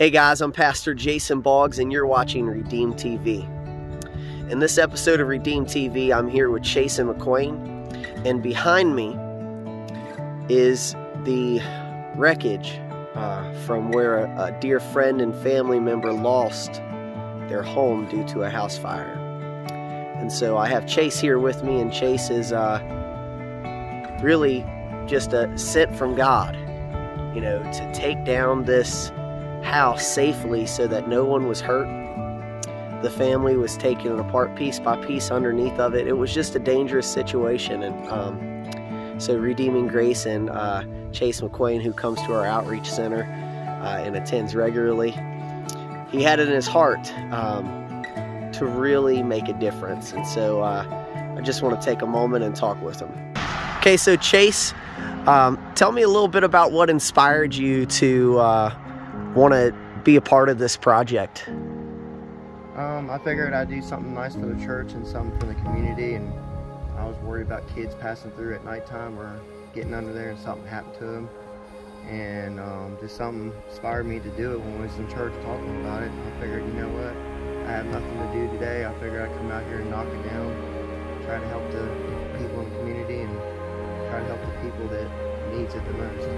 Hey guys, I'm Pastor Jason Boggs and you're watching Redeem TV. In this episode of Redeem TV, I'm here with Chase Mcquain, and behind me is the wreckage from where a dear friend and family member lost their home due to a house fire. And so I have Chase here with me, and Chase is really just a sent from God, to take down this house safely so that no one was hurt. The family was taken apart piece by piece underneath of it. It was just a dangerous situation, and so Redeeming Grace and Chase Mcquain, who comes to our outreach center and attends regularly, he had it in his heart to really make a difference. And so I just want to take a moment and talk with him. Okay, so Chase, tell me a little bit about what inspired you to want to be a part of this project. I figured I'd do something nice for the church and something for the community, and I was worried about kids passing through at nighttime or getting under there and something happened to them, and just something inspired me to do it when I was in church talking about it. I figured, you know what, I have nothing to do today. I figured I'd come out here and knock it down, try to help the people in the community and try to help the people that needs it the most.